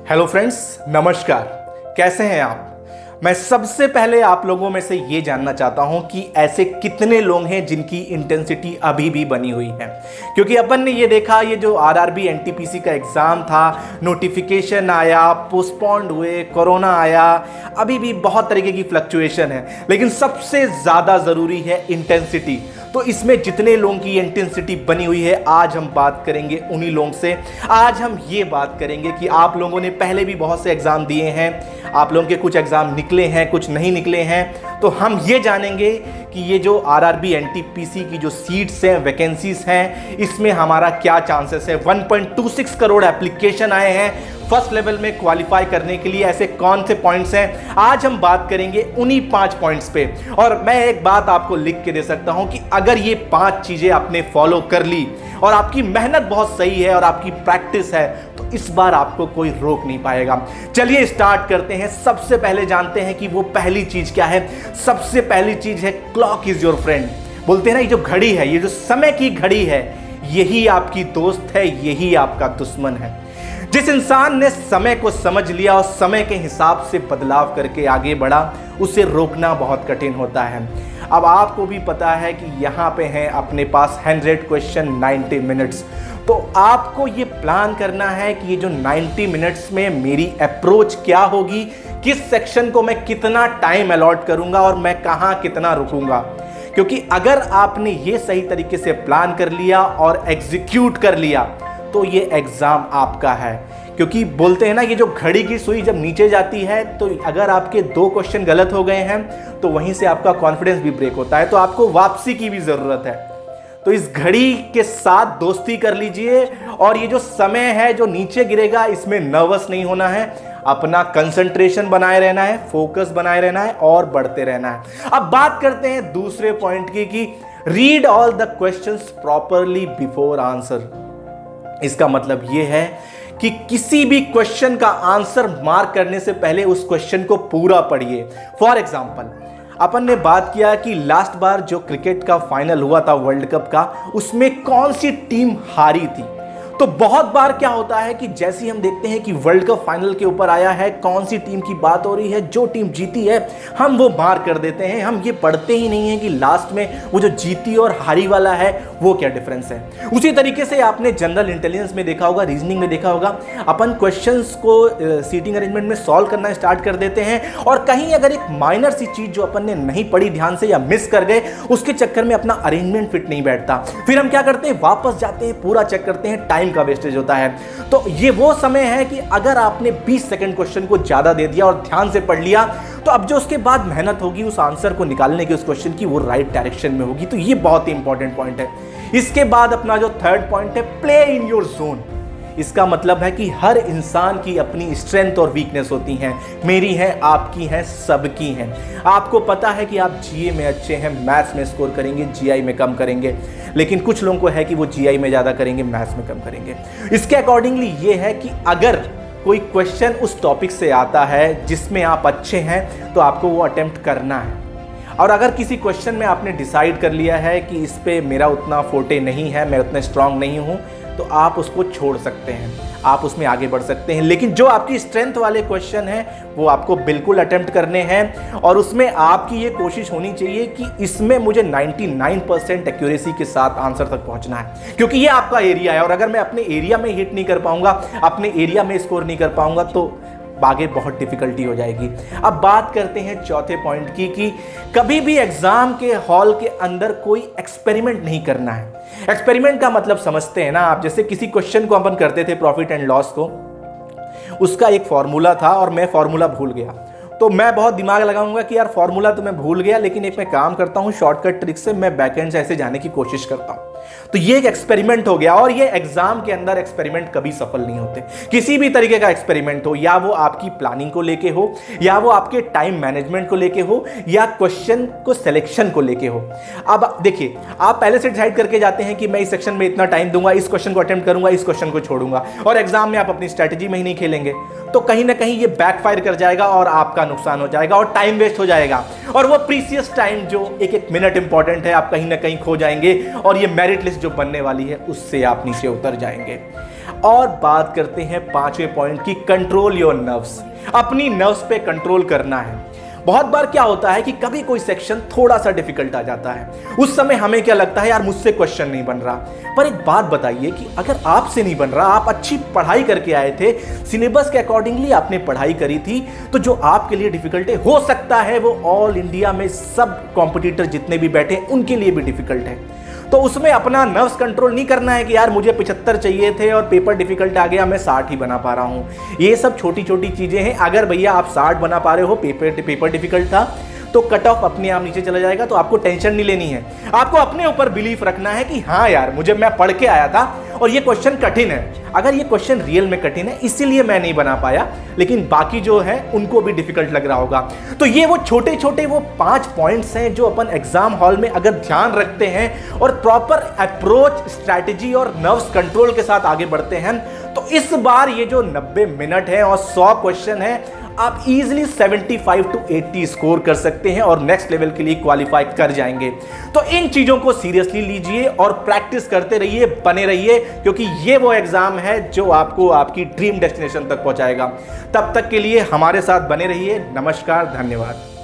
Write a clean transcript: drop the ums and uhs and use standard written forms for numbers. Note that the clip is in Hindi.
हेलो फ्रेंड्स, नमस्कार। कैसे हैं आप? मैं सबसे पहले आप लोगों में से ये जानना चाहता हूं कि ऐसे कितने लोग हैं जिनकी इंटेंसिटी अभी भी बनी हुई है। क्योंकि अपन ने ये देखा, ये जो आरआरबी एनटीपीसी का एग्ज़ाम था, नोटिफिकेशन आया, पोस्टपोन्ड हुए, कोरोना आया, अभी भी बहुत तरीके की फ्लक्चुएशन है, लेकिन सबसे ज़्यादा ज़रूरी है इंटेंसिटी। तो इसमें जितने लोगों की इंटेंसिटी बनी हुई है, आज हम बात करेंगे उन्हीं लोगों से। आज हम ये बात करेंगे कि आप लोगों ने पहले भी बहुत से एग्ज़ाम दिए हैं, आप लोगों के कुछ एग्ज़ाम निकले हैं, कुछ नहीं निकले हैं। तो हम ये जानेंगे कि ये जो आरआरबी एनटीपीसी की जो सीट्स हैं, वैकेंसीज हैं, इसमें हमारा क्या चांसेस है। 1.26 करोड़ एप्लीकेशन आए हैं फर्स्ट लेवल में क्वालिफाई करने के लिए। ऐसे कौन से पॉइंट्स हैं, आज हम बात करेंगे उन्हीं 5 पॉइंट्स पे। और मैं एक बात आपको लिख के दे सकता हूं कि अगर ये 5 चीजें आपने फॉलो कर ली और आपकी मेहनत बहुत सही है और आपकी प्रैक्टिस है, तो इस बार आपको कोई रोक नहीं पाएगा। चलिए स्टार्ट करते हैं। सबसे पहले जानते हैं कि वो पहली चीज क्या है। सबसे पहली चीज है क्लॉक इज योर फ्रेंड। बोलते हैं ना, ये जो घड़ी है, ये जो समय की घड़ी है, यही आपकी दोस्त है, यही आपका दुश्मन है। जिस इंसान ने समय को समझ लिया और समय के हिसाब से बदलाव करके आगे बढ़ा, उसे रोकना बहुत कठिन होता है। अब आपको भी पता है कि यहाँ पे हैं अपने पास 100 क्वेश्चन 90 मिनट्स। तो आपको ये प्लान करना है कि ये जो 90 मिनट्स में मेरी अप्रोच क्या होगी, किस सेक्शन को मैं कितना टाइम अलॉट करूंगा और मैं कहाँ कितना रुकूंगा। क्योंकि अगर आपने ये सही तरीके से प्लान कर लिया और एग्जीक्यूट कर लिया, तो ये एग्जाम आपका है। क्योंकि बोलते हैं ना, ये जो घड़ी की सुई जब नीचे जाती है, तो अगर आपके 2 क्वेश्चन गलत हो गए हैं, तो वहीं से आपका कॉन्फिडेंस भी ब्रेक होता है, तो आपको वापसी की भी जरूरत है। तो इस घड़ी के साथ दोस्ती कर लीजिए और ये जो समय है जो नीचे गिरेगा, इसमें नर्वस नहीं होना है। अपना कंसंट्रेशन बनाए रहना है, फोकस बनाए रहना है और बढ़ते रहना है। अब बात करते हैं दूसरे पॉइंट की कि read all the questions properly before answer. इसका मतलब यह है कि किसी भी क्वेश्चन का आंसर मार्क करने से पहले उस क्वेश्चन को पूरा पढ़िए। फॉर एग्जाम्पल, अपन ने बात किया कि लास्ट बार जो क्रिकेट का फाइनल हुआ था वर्ल्ड कप का, उसमें कौन सी टीम हारी थी। तो बहुत बार क्या होता है कि जैसे ही हम देखते हैं कि वर्ल्ड कप फाइनल के ऊपर आया है, कौन सी टीम की बात हो रही है, जो टीम जीती है, हम वो मार्क कर देते हैं। हम ये पढ़ते ही नहीं है कि लास्ट में वो जो जीती और हारी वाला है वो क्या डिफरेंस है। उसी तरीके से आपने जनरल इंटेलिजेंस में देखा होगा, रीजनिंग में देखा होगा, अपन क्वेश्चंस को सीटिंग अरेंजमेंट में सॉल्व करना स्टार्ट कर देते हैं और कहीं अगर एक माइनर सी चीज जो अपन ने नहीं पढ़ी ध्यान से या मिस कर गए, उसके चक्कर में अपना अरेंजमेंट फिट नहीं बैठता। फिर हम क्या करते हैं, वापस जाते हैं, पूरा चेक करते हैं, टाइम का वेस्टेज होता है। तो ये वो समय है कि अगर आपने 20 सेकंड क्वेश्चन को ज्यादा दे दिया और ध्यान से पढ़ लिया, तो अब जो उसके बाद मेहनत होगी उस आंसर को निकालने की, उस क्वेश्चन की, वो राइट डायरेक्शन में होगी। तो ये बहुत ही इंपॉर्टेंट पॉइंट है। इसके बाद अपना जो थर्ड पॉइंट है, प्ले इन योर जोन। इसका मतलब है कि हर इंसान की अपनी स्ट्रेंथ और वीकनेस होती हैं। मेरी है, आपकी है, सबकी हैं। आपको पता है कि आप जीए में अच्छे हैं, मैथ्स में स्कोर करेंगे, जीआई में कम करेंगे, लेकिन कुछ लोगों को है कि वो जीआई में ज़्यादा करेंगे, मैथ्स में कम करेंगे। इसके अकॉर्डिंगली ये है कि अगर कोई क्वेश्चन उस टॉपिक से आता है जिसमें आप अच्छे हैं, तो आपको वो अटेम्प्ट करना है। और अगर किसी क्वेश्चन में आपने डिसाइड कर लिया है कि इस पे मेरा उतना फोटे नहीं है, मैं उतना स्ट्रांग नहीं हूँ, तो आप उसको छोड़ सकते हैं, आप उसमें आगे बढ़ सकते हैं। लेकिन जो आपकी स्ट्रेंथ वाले क्वेश्चन हैं, वो आपको बिल्कुल अटेम्प्ट करने हैं और उसमें आपकी ये कोशिश होनी चाहिए कि इसमें मुझे 99% एक्यूरेसी के साथ आंसर तक पहुंचना है। क्योंकि ये आपका एरिया है और अगर मैं अपने एरिया में हिट नहीं कर पाऊंगा, अपने एरिया में स्कोर नहीं कर पाऊंगा, तो आगे बहुत डिफिकल्टी हो जाएगी। अब बात करते हैं चौथे पॉइंट की कि कभी भी एग्जाम के हॉल के अंदर कोई एक्सपेरिमेंट नहीं करना है। एक्सपेरिमेंट का मतलब समझते हैं ना आप, जैसे किसी क्वेश्चन को अपन करते थे प्रॉफिट एंड लॉस को, उसका एक फॉर्मूला था और मैं फॉर्मूला भूल गया, तो मैं बहुत दिमाग लगाऊंगा कि यार फॉर्मूला तो मैं भूल गया, लेकिन एक मैं काम करता हूं, शॉर्टकट ट्रिक से मैं बैकएंड से ऐसे जाने की कोशिश करता हूं। तो ये एक एक्सपेरिमेंट हो गया और ये एग्जाम के अंदर एक्सपेरिमेंट कभी सफल नहीं होते। किसी भी तरीके का एक्सपेरिमेंट हो, या वो आपकी प्लानिंग को लेके हो, या वो आपके टाइम मैनेजमेंट को लेके हो, या क्वेश्चन को सिलेक्शन को लेके हो। अब देखिए, आप पहले से डिसाइड करके जाते हैं कि मैं इस सेक्शन में इतना टाइम दूंगा, इस क्वेश्चन को अटेम्प्ट करूंगा, इस क्वेश्चन को छोड़ूंगा, और एग्जाम में आप अपनी स्ट्रेटेजी में ही नहीं खेलेंगे, तो कहीं ना कहीं ये बैकफायर कर जाएगा और आपका नुकसान हो जाएगा और टाइम वेस्ट हो जाएगा। और वो प्रीसियस टाइम जो एक एक मिनट इंपॉर्टेंट है, आप कहीं ना कहीं खो जाएंगे और ये मेरिट लिस्ट जो बनने वाली है उससे आप नीचे उतर जाएंगे। और बात करते हैं 5वें पॉइंट की, कंट्रोल योर नर्व्स। अपनी नर्व्स पे कंट्रोल करना है। बहुत बार क्या होता है कि कभी कोई सेक्शन थोड़ा सा डिफिकल्ट आ जाता है, उस समय हमें क्या लगता है यार मुझसे क्वेश्चन नहीं बन रहा। पर एक बात बताइए कि अगर आपसे नहीं बन रहा, आप अच्छी पढ़ाई करके आए थे, सिलेबस के अकॉर्डिंगली आपने पढ़ाई करी थी, तो जो आपके लिए डिफिकल्ट है हो सकता है वो ऑल इंडिया में सब कॉम्पिटिटर जितने भी बैठे उनके लिए भी डिफिकल्ट है। तो उसमें अपना नर्व्स कंट्रोल नहीं करना है कि यार मुझे 75 चाहिए थे और पेपर डिफिकल्ट आ गया, मैं 60 ही बना पा रहा हूं। ये सब छोटी छोटी चीजें हैं। अगर भैया आप 60 बना पा रहे हो, पेपर डिफिकल्ट था, तो कट ऑफ अपने आप नीचे चला जाएगा, तो आपको टेंशन नहीं लेनी है। आपको अपने ऊपर बिलीफ रखना है कि हाँ यार मैं पढ़ के आया था और ये क्वेश्चन कठिन है। अगर ये क्वेश्चन रियल में कठिन है इसीलिए मैं नहीं बना पाया, लेकिन बाकी जो है उनको भी डिफिकल्ट लग रहा होगा। तो ये वो छोटे छोटे वो 5 पॉइंट्स हैं जो अपन एग्जाम हॉल में अगर ध्यान रखते हैं और प्रॉपर अप्रोच, स्ट्रैटेजी और नर्व्स कंट्रोल के साथ आगे बढ़ते हैं, तो इस बार ये जो 90 मिनट है और 100 क्वेश्चन है, आप इजीली 75 to 80 स्कोर कर सकते हैं और नेक्स्ट लेवल के लिए क्वालिफाई कर जाएंगे। तो इन चीजों को सीरियसली लीजिए और प्रैक्टिस करते रहिए, बने रहिए, क्योंकि ये वो एग्जाम है जो आपको आपकी ड्रीम डेस्टिनेशन तक पहुंचाएगा। तब तक के लिए हमारे साथ बने रहिए। नमस्कार, धन्यवाद।